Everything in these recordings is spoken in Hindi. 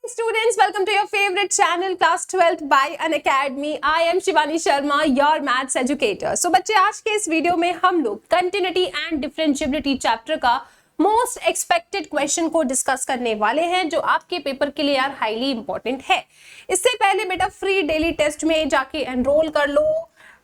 Students, welcome to your favorite channel class 12th by Unacademy. I am Shivani Sharma, your maths educator. So बच्चे, आज के इस वीडियो में हम लोग कंटिन्यूटी एंड डिफरेंशिएबिलिटी चैप्टर का मोस्ट एक्सपेक्टेड क्वेश्चन को डिस्कस करने वाले हैं, जो आपके पेपर के लिए यार हाईली इंपॉर्टेंट है। इससे पहले बेटा फ्री डेली टेस्ट में जाके एनरोल कर लो।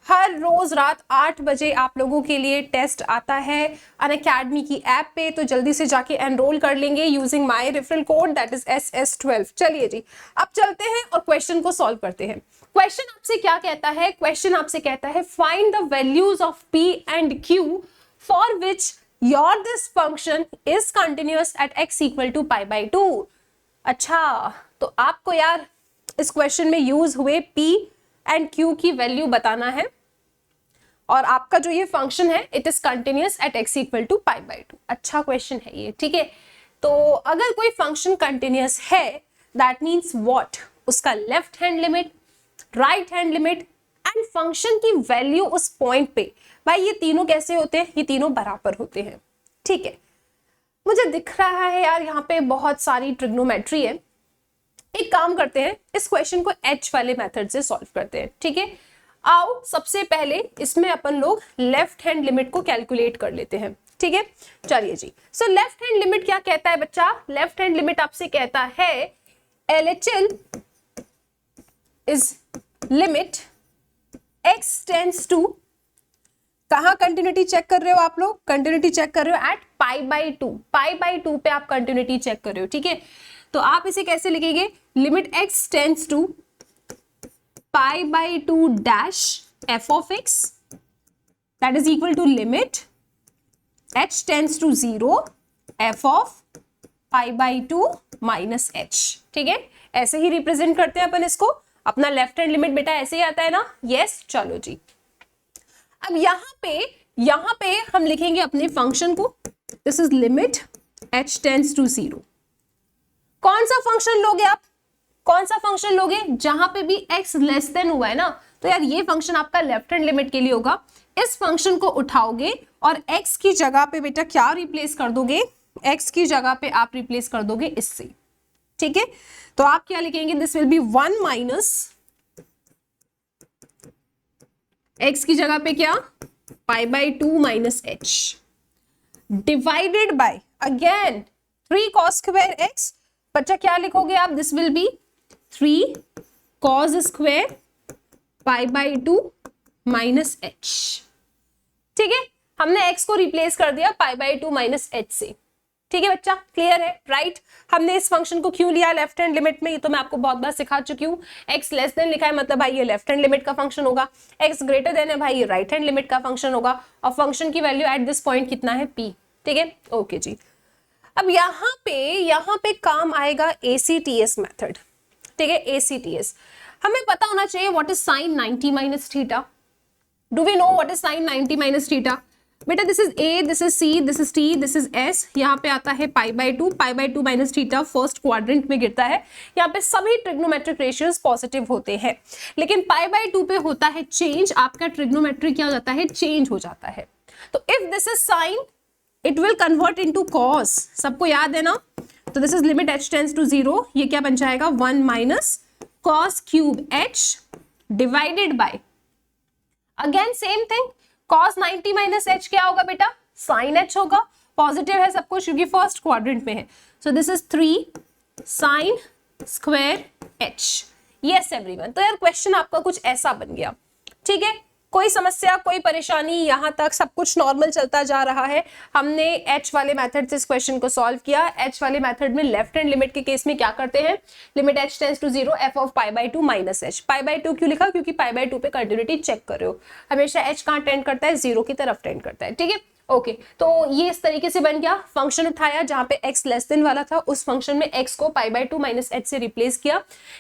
हर रोज रात 8 बजे आप लोगों के लिए टेस्ट आता है अनअकैडमी की ऐप पे, तो जल्दी से जाके एनरोल कर लेंगे using my referral code that is SS12। चलिए जी, अब चलते हैं और क्वेश्चन को सॉल्व करते हैं। क्वेश्चन आपसे क्या कहता है? क्वेश्चन आपसे कहता है find the values of P and Q for which your this function is continuous at x equal to π/2। अच्छा, तो आपको यार इस क्वेश्चन में यूज हुए P एंड Q की वैल्यू बताना है, और आपका जो ये फंक्शन है it is continuous at x equal to π/2। अच्छा क्वेश्चन है ये, ठीक है। तो अगर कोई फंक्शन कंटिन्यूअस है दैट मींस व्हाट, उसका left hand limit, right hand limit and function की वैल्यू उस पॉइंट पे, भाई ये तीनों कैसे होते हैं? ये तीनों बराबर होते हैं, ठीक है। मुझे दिख रहा है यार यहाँ पे बहुत सारी ट्रिग्नोमेट्री है। एक काम करते हैं, इस क्वेश्चन को h वाले मेथड से सॉल्व करते हैं, ठीक है। आओ सबसे पहले इसमें अपन लोग लेफ्ट हैंड लिमिट को कैलकुलेट कर लेते हैं, ठीक है। चलिए जी, सो लेफ्ट हैंड लिमिट क्या कहता है बच्चा? लेफ्ट हैंड लिमिट आपसे कहता है LHL is limit x tends to, कहां कंटिन्यूटी चेक कर रहे हो आप लोग? कंटिन्यूटी चेक कर रहे हो एट π/2। π/2 पे आप कंटिन्यूटी चेक कर रहे हो, ठीक है। तो आप इसे कैसे लिखेंगे? Limit x tends to π/2 dash f of x that is equal to limit h tends to 0 f of π/2 minus h, ठीक है। ऐसे ही रिप्रेजेंट करते हैं अपन इसको। अपना लेफ्ट हैंड लिमिट बेटा ऐसे ही आता है ना? यस, चलो जी। अब यहां पे हम लिखेंगे अपने फंक्शन को, this is limit h tends to 0। कौन सा फंक्शन लोगे आप? कौन सा फंक्शन लोगे? जहां पे भी x लेस देन हुआ है ना, तो यार ये फंक्शन आपका लेफ्ट हैंड लिमिट के लिए होगा। इस फंक्शन को उठाओगे और x की जगह पे बेटा क्या रिप्लेस कर दोगे? x की जगह पे आप रिप्लेस कर दोगे इससे, ठीक है। तो आप क्या लिखेंगे? This will be 1 minus x की जगह पे क्या? π/2 minus h divided by again 3 cos square x। बच्चा क्या लिखोगे आप? This will be 3 cos square π/2 minus h, ठीक है। हमने x को रिप्लेस कर दिया π/2 माइनस h से, ठीक है बच्चा, क्लियर है? राइट। हमने इस फंक्शन को क्यों लिया लेफ्ट हैंड लिमिट में? ये तो मैं आपको बहुत बार सिखा चुकी हूँ। x लेस देन लिखा है मतलब भाई ये लेफ्ट हैंड लिमिट का फंक्शन होगा, x ग्रेटर देन है भाई ये राइट हैंड लिमिट का फंक्शन होगा, और फंक्शन की वैल्यू एट दिस पॉइंट कितना है? p, ठीक है। ओके जी। अब यहाँ पे काम आएगा ACTS मेथड, ठीक है। ACTS हमें पता होना चाहिए what is sine 90 minus theta. Do we know what is sine 90 minus theta? बेटा this is A, this is C, this is T, this is S। यहाँ पे आता है π/2 माइनस थीटा फर्स्ट क्वाड्रेंट में गिरता है। यहाँ पे सभी ट्रिग्नोमेट्रिक रेशियोज पॉजिटिव होते हैं, लेकिन π/2 पे होता है चेंज। आपका ट्रिग्नोमेट्री क्या हो जाता है? चेंज हो जाता है। तो if this is sine it will convert into cos, सबको याद है ना? तो this is limit h tends to 0, ये क्या बन जाएगा? 1 minus cos cube h divided by again same thing, cos 90 minus h क्या होगा बेटा? साइन h होगा। पॉजिटिव है सब कुछ क्योंकि फर्स्ट क्वाड्रेंट में है। So this is 3 sign square h। Yes everyone, तो यार क्वेश्चन आपका कुछ ऐसा बन गया, ठीक है। कोई समस्या, कोई परेशानी? यहां तक सब कुछ नॉर्मल चलता जा रहा है। हमने h वाले मेथड से इस क्वेश्चन को सॉल्व किया। h वाले मेथड में लेफ्ट हैंड लिमिट के केस में क्या करते हैं? Limit h tends to 0 f of π/2 minus h। π/2 क्यों लिखा? क्योंकि π/2 पे कंटिन्यूटी चेक कर रहे हो। हमेशा h कहां टेंड करता है? 0 की तरफ टेंड करता है, ठीक है। ओके, तो ये इस तरीके से बन गया। फंक्शन उठाया जहां पे x लेस देन वाला था, उस फंक्शन में x को π/2 माइनस h से रिप्लेस किया।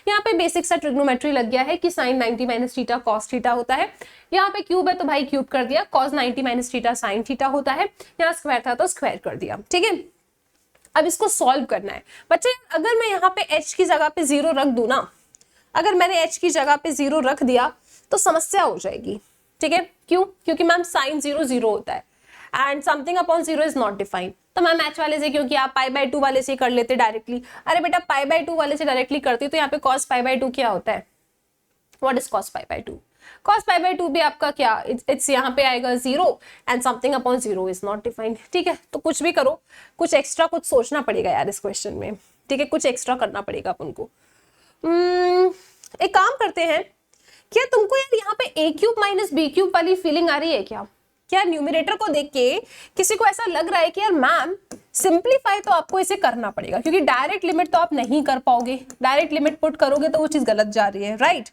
यहाँ पे बेसिक सा ट्रिग्नोमेट्री लग गया है कि sine 90 minus theta cos theta होता है। यहाँ पे क्यूब है तो भाई क्यूब कर दिया, cos 90 minus theta sine theta होता है। यहाँ स्क्वायर था तो स्क्वायर कर दिया, ठीक है। अब इसको सॉल्व करना है बच्चे। अगर मैं यहाँ पे h की जगह पे 0 रख दूं ना, अगर मैंने h की जगह पे 0 रख दिया तो समस्या हो जाएगी, ठीक है। क्यों? क्योंकि मैम साइन 0 0 होता है and something upon 0 is not defined. तो मैम एच वाले से क्योंकि आप पाई बाई टू वाले से कर लेते डायरेक्टली। अरे बेटा पाई बाई टू वाले से डायरेक्टली करती तो यहाँ पे कॉस पाई बाई टू क्या होता है, what is cos pi by two? cos pi by two भी आपका क्या, इट्स यहाँ पे आएगा 0 and something upon 0 is not defined. ठीक है, तो कुछ भी करो, कुछ एक्स्ट्रा कुछ सोचना पड़ेगा यार इस क्वेश्चन में। ठीक है, कुछ एक्स्ट्रा करना पड़ेगा अपन को। एक काम करते हैं, क्या तुमको यार यहाँ पे a cube minus B cube वाली फीलिंग आ रही है क्या? क्या न्यूमरेटर को देख के किसी को ऐसा लग रहा है कि यार मैम सिंप्लीफाई तो आपको इसे करना पड़ेगा, क्योंकि डायरेक्ट लिमिट तो आप नहीं कर पाओगे, डायरेक्ट लिमिट पुट करोगे तो वो चीज गलत जा रही है, राइट?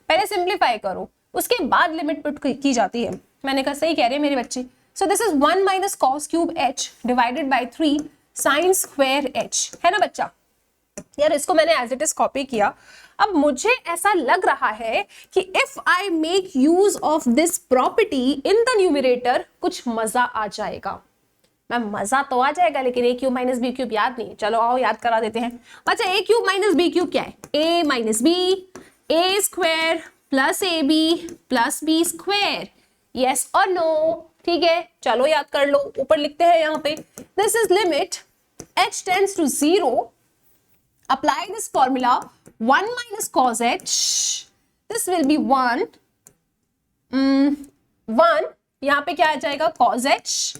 पहले सिंप्लीफाई करो, उसके बाद लिमिट पुट की जाती है। मैंने कहा सही कह रही है मेरी बच्ची। So this is 1 minus cos cube h divided by 3 sign square h, है ना बच्चा? यार इसको मैंने एज इट इज कॉपी किया। अब मुझे ऐसा लग रहा है कि if I make use of this property in the numerator कुछ मजा आ जाएगा। मैम मजा तो आ जाएगा लेकिन a cube minus B cube याद नहीं। चलो आओ याद करा देते हैं। अच्छा a cube minus B cube क्या है? a minus B, a square plus A B plus B square, yes और नो? ठीक है, चलो याद कर लो। ऊपर लिखते हैं यहाँ पे, this is limit h tends to 0, apply this formula 1 minus cos h, this will be 1 यहाँ पे क्या आ जाएगा cos h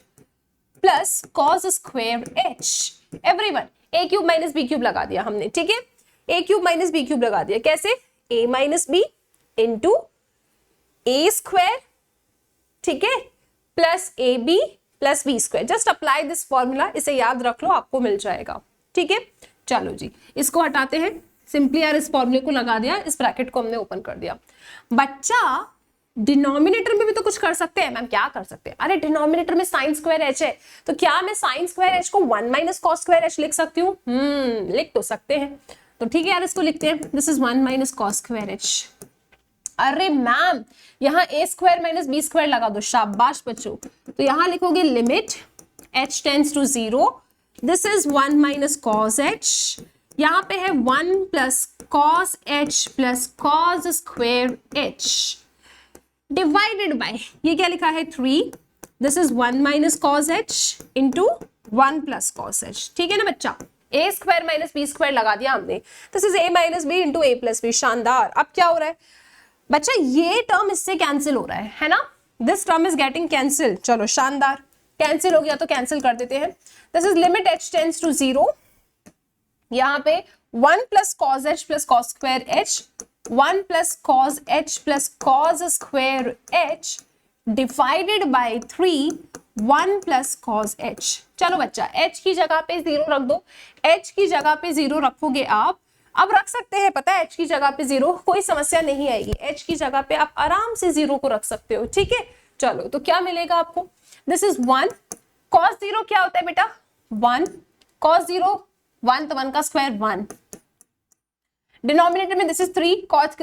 plus cos square h, everyone a cube minus B cube लगा दिया हमने। ठीक है, a cube minus B cube लगा दिया, कैसे? a minus B into A square, ठीक है, plus A B plus B square. Just apply this formula, इसे याद रख लो, आपको मिल जाएगा। ठीक है, चलो जी इसको हटाते हैं। सिंपली यार इस फॉर्मूले को लगा दिया, इस ब्रैकेट को हमने ओपन कर दिया। बच्चा डिनोमिनेटर में भी तो कुछ कर सकते हैं। मैम क्या कर सकते हैं? अरे डिनोमिनेटर में साइन स्क्वायर एच है, तो क्या मैं साइन स्क्वायर एच को 1 माइनस कॉस स्क्वायर एच लिख सकती हूँ? लिख तो सकते हैं। तो ठीक है यार इसको लिखते हैं, this is 1 minus cos square H. अरे मैम यहाँ A square minus B square लगा दो, शाबाश बच्चों। तो यहाँ लिखोगे limit h tends to 0, this is 1 minus cos h, यहाँ पे है 1 plus cos h plus cos square h divided by, ये क्या लिखा है 3, this is 1 minus cos h into 1 plus cos h। ठीक है ना बच्चा? ए स्क्वायर माइनस बी स्क्वायर लगा दिया हमने, this is a minus B into a plus B. शानदार। अब क्या हो रहा है बच्चा? ये टर्म इससे कैंसिल हो रहा है ना? This term is getting cancel. चलो शानदार, कैंसिल हो गया तो कैंसिल कर देते हैं। This is limit h tends to 0, यहाँ पे 1 plus cos h plus cos square h, 1 plus cos h plus cos square h divided by 3 1 plus cos h। चलो बच्चा h की जगह पे 0 रख दो, h की जगह पे 0 रखोगे आप, अब रख सकते हैं पता है h की जगह पे 0, कोई समस्या नहीं आएगी। h की जगह पे आप आराम से 0 को रख सकते हो। ठीक है, चलो तो क्या मिलेगा आपको? दिस इज 1 cos 0 क्या होता है बेटा? 1 cos 0 1, तो 1 का स्क्वायर 1। डिनोमिनेटर में दिस इज 3, cos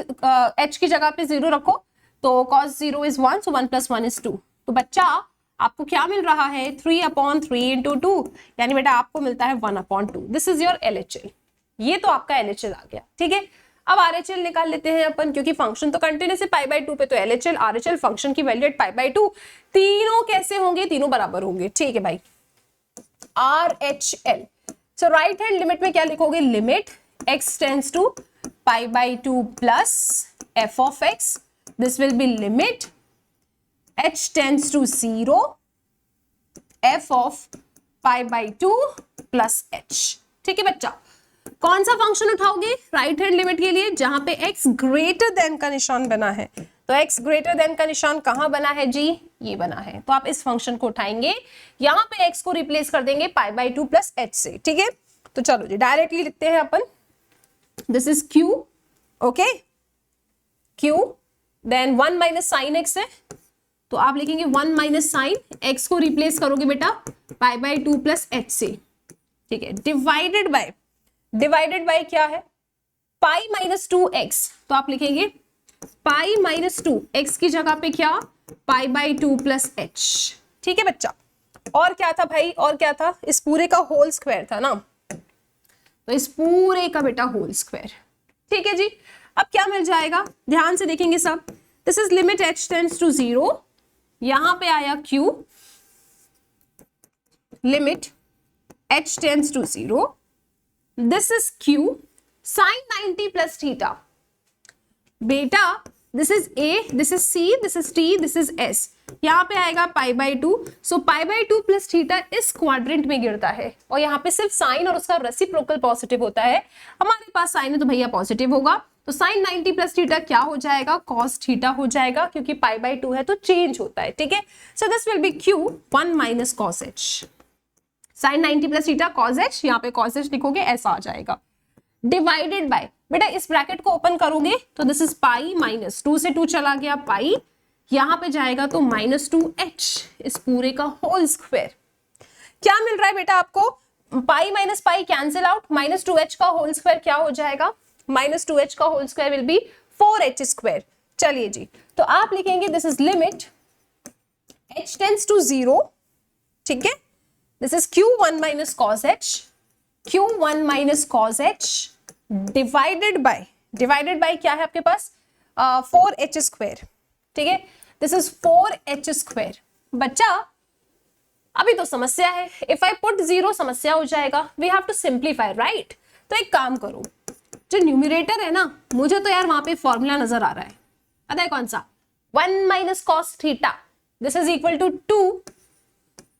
h की जगह पे 0 रखो तो cos 0 is 1, so 1 plus 1 is 2। तो बच्चा आपको क्या मिल रहा है? 3/3 इंटू 2, यानी बेटा आपको मिलता है 1/2। This is your LHL। ये तो आपका LHL आ गया। ठीक है, अब RHL निकाल लेते हैं अपन, क्योंकि फंक्शन तो कंटिन्यूस है π/2 पे, तो LHL RHL फंक्शन की वैल्यू एट π/2, तीनों कैसे होंगे? तीनों बराबर होंगे। ठीक है भाई, RHL। So right hand limit में क्या लिखोगे? Limit x tends to π/2 plus f of x, this will be limit h tends to 0 f of π/2 plus h। ठीक है बच्चा, कौन सा फंक्शन उठाओगे राइट हैंड लिमिट के लिए? जहां पे x ग्रेटर देन का निशान बना है। तो x ग्रेटर देन का निशान कहां बना है जी? ये बना है। तो आप इस फंक्शन को उठाएंगे, यहां पे x को रिप्लेस कर देंगे π/2 प्लस h से। ठीक है, तो चलो जी डायरेक्टली लिखते हैं अपन, this is q, okay q, then 1 minus sine x है, तो आप लिखेंगे 1 माइनस साइन, x को रिप्लेस करोगे बेटा π/2 प्लस h से। ठीक है, डिवाइडेड बाय क्या है? पाई माइनस 2x, तो आप लिखेंगे पाई माइनस 2, x की जगह पे क्या? π/2 प्लस h। ठीक है बच्चा, और क्या था भाई? और क्या था? इस पूरे का होल स्क्वायर था ना, तो इस पूरे का बेटा होल स्क्वायर। ठीक है जी, अब क्या मिल जाएगा? ध्यान से देखेंगे सब। This is limit h tends to 0, यहां पे आया q, लिमिट h tends to 0, this is q, sin 90 plus theta. बेटा this is a, this is c, this is t, this is s. यहाँ पे आएगा pi by 2. So pi by 2 plus theta इस क्वाड्रेंट में गिरता है और यहाँ पे सिर्फ साइन और उसका रेसिप्रोकल पॉजिटिव होता है. हमारे पास साइन है तो भैया पॉजिटिव होगा. तो साइन 90 प्लस थीटा क्या हो जाएगा? कॉस थीटा हो जाएगा, क्योंकि पाई बाई 2 है तो चेंज होता है. ठीक है, so this will be q 1 minus cos h. Sine 90 plus theta cos h, यहाँ पे कॉस h लिखोगे ऐसा आ जाएगा. डिवाइडेड बाय, बेटा इस ब्रैकेट को ओपन करोगे तो दिस इज पाई माइनस 2 से 2 चला गया पाई, यहां पे जाएगा तो -2h इस पूरे का होल स्क्वायर. क्या मिल रहा है बेटा आपको? Pi minus pi cancel out, -2h का होल स्क्वायर क्या हो जाएगा? -2h का whole square will be 4h square. चलिए जी, तो आप लिखेंगे this is limit h tends to 0. ठीक है, this is q1 minus cos h, q1 minus cos h divided by क्या है आपके पास? 4h square. ठीक है, दिस इज 4h स्क्वायर. बच्चा अभी तो समस्या है, इफ आई पुट 0 समस्या हो जाएगा. We have to simplify, right? तो एक काम करो, जो न्यूमरेटर है ना, मुझे तो यार वहां पे फॉर्मूला नजर आ रहा है. पता है कौन सा? 1 minus cos theta, this is equal to 2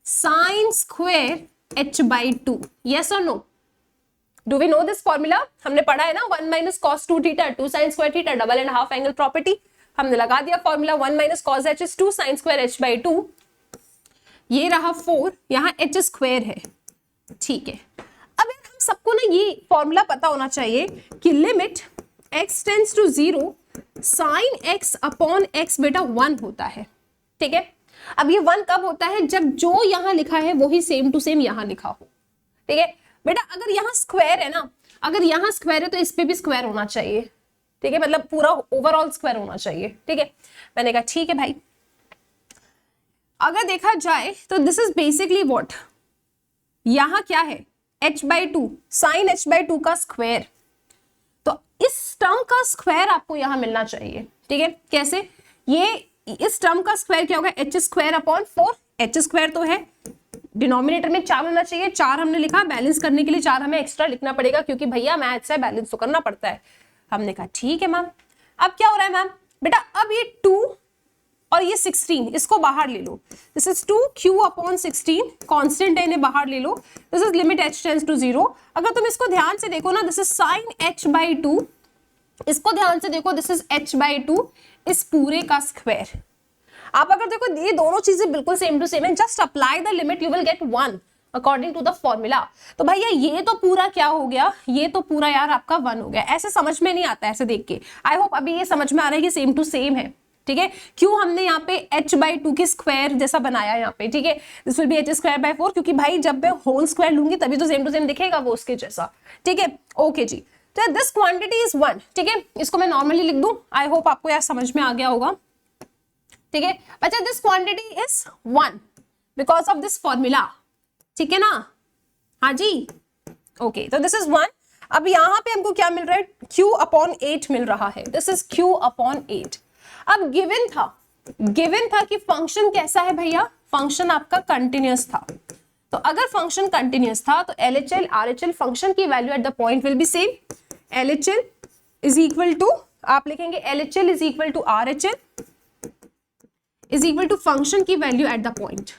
sine square h by 2. Yes और no? Do we know this formula? हमने पढ़ा है ना, 1 minus cos 2 theta 2 sine square theta, double and half angle property. हमने लगा दिया formula. 1 minus cos h is 2 sine square h by 2. ये रहा 4, यहाँ h स्क्वायर है. ठीक है, अब हम सबको ना ये फॉर्मूला पता होना चाहिए कि limit x tends to 0 sine x upon x बेटा 1 होता है. ठीक है, अब ये 1 कब होता है? जब जो यहाँ लिखा है वही सेम टू सेम यहाँ लिखा हो. ठीक है बेटा, अगर यहाँ स्क्वायर है ना, अगर यहाँ स्क्वायर है तो इस पे भी स्क्वायर होना चाहिए. ठीक है, मतलब पूरा ओवरऑल स्क्वायर होना चाहिए. ठीक है, मैंने कहा ठीक है भाई. अगर देखा जाए तो दिस इज बेसिकली व्हाट, यहाँ क्या है? h by 2 sine h by 2 का स्क्वायर. तो इस टर्म का स्क्वायर आपको यहाँ मिलना चाहिए. ठीक है, कैसे? ये इस टर्म का स्क्वायर क्या होगा? h square upon 4. h square तो है, डिनोमिनेटर में 4 होना चाहिए. 4 हमने लिखा, बैलेंस करने के लिए 4 हमें एक्स्ट्रा लिखना पड़ेगा, क्योंकि भैया मैथ से बैलेंस तो करना पड़ता है. हमने कहा ठीक है मैम. अब क्या हो रहा है मैम? बेटा अब ये 2 और ये 16 इसको बाहर ले लो. This is 2q upon 16, constant है, इन्हें बाहर ले लो. This is limit h tends to 0. अगर तुम इसको ध्यान से देखो ना, this is sine h by 2. इसको ध्यान से देखो, दिस इज h बाई 2 इस पूरे का स्क्वायर. आप अगर देखो ये दोनों चीजें बिल्कुल सेम टू सेम है, just apply the limit, you will get 1 according to the formula. तो भैया ये तो पूरा क्या हो गया? ये तो पूरा यार आपका 1 हो गया. ऐसे समझ में नहीं आता ऐसे देख के. आई होप अभी ये समझ में आ रहा है कि सेम टू सेम है. ठीक है, क्यों हमने यहाँ पे h बाई 2 के स्क्वायर जैसा बनाया यहाँ पे. ठीक है, this will B h square by 4, क्योंकि भाई जब मैं होल स्क्वायर लूंगी तभी तो सेम टू सेम दिखेगा वो उसके जैसा. ठीक है, ओके जी. तो दिस क्वांटिटी इज 1. ठीक है, इसको मैं नॉर्मली लिख दूं. आई होप आपको यार समझ में आ गया होगा. ठीक है बच्चा, this quantity is 1 because of this formula. ठीक है ना? हाँ जी, ओके. तो दिस इज 1. अब यहाँ पे हमको क्या मिल रहा है? q अपॉन 8 मिल रहा है. This is q upon 8. अब गिवन था कि फंक्शन कैसा है भैया? फंक्शन आपका कंटिन्यूअस था. तो अगर फंक्शन कंटिन्यूअस था तो LHL RHL फंक्शन की value at the point will be same. LHL is equal to, आप लिखेंगे LHL is equal to RHL is equal to function की वैल्यू एट द पॉइंट.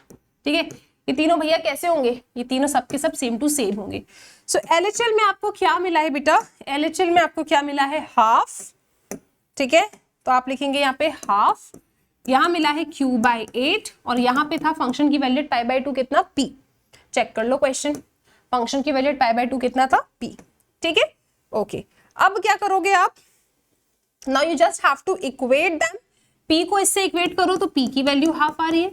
ठीक है, ये तीनों भैया कैसे होंगे? ये तीनों सबके सब सेम टू सेम होंगे. सो LHL में आपको क्या मिला है बेटा? LHL में आपको क्या मिला है? हाफ. ठीक है, तो आप लिखेंगे यहाँ पे हाफ. यहाँ मिला है q बाई 8 और यहाँ पे था फंक्शन की वैल्यू पाई बाई 2 कितना? p. चेक कर लो क्वेश्चन. फंक्शन की वैल्यू पाई बाई 2 कितना था? p. ठीक है, ओके. अब क्या करोगे आप? Now you just have to equate them. p को इससे इक्वेट करो तो p की वैल्यू हाफ आ रही है.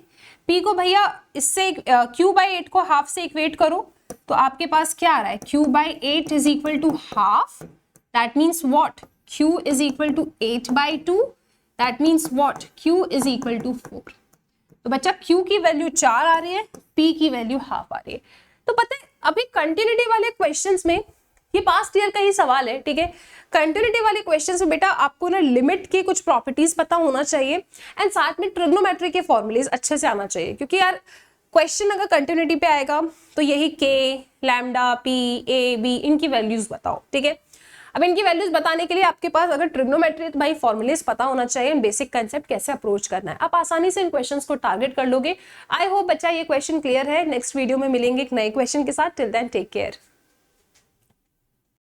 p को भैया इससे q बाई 8 को हाफ से इक्वेट करो तो आपके पास क्या आ रहा है? q by 8 is equal to half. That means what? q is equal to 8 by 2. That means what? q is equal to 4. तो बच्चा q की वैल्यू 4 आ रही है, p की वैल्यू हाफ आ रही है. तो पता है अभी कंटिन्यूटी वाले क्वेश्चंस में, ये पास्ट ईयर का ही सवाल है. ठीक है, कंटिन्यूटी वाले क्वेश्चंस में बेटा आपको ना लिमिट के कुछ प्रॉपर्टीज पता होना चाहिए एंड साथ में ट्रिग्नोमेट्री के फॉर्मूलेज अच्छे से आना चाहिए. क्योंकि यार क्वेश्चन अगर कंटिन्यूटी पे आएगा तो यही के, लैम्डा, पी, ए, बी, इनकी वैल्यूज बताओ, ठीक है। अब इनकी वैल्यूज बताने के लिए आपके पास अगर ट्रिग्नोमेट्री भाई फॉर्मुलेस पता होना चाहिए, बेसिक कंसेप्ट कैसे अप्रोच करना है, आप आसानी से इन क्वेश्चंस को टारगेट कर लोगे। आई होप बच्चा ये क्वेश्चन क्लियर है। नेक्स्ट वीडियो में मिलेंगे एक नए क्वेश्चन के साथ। Till then take care.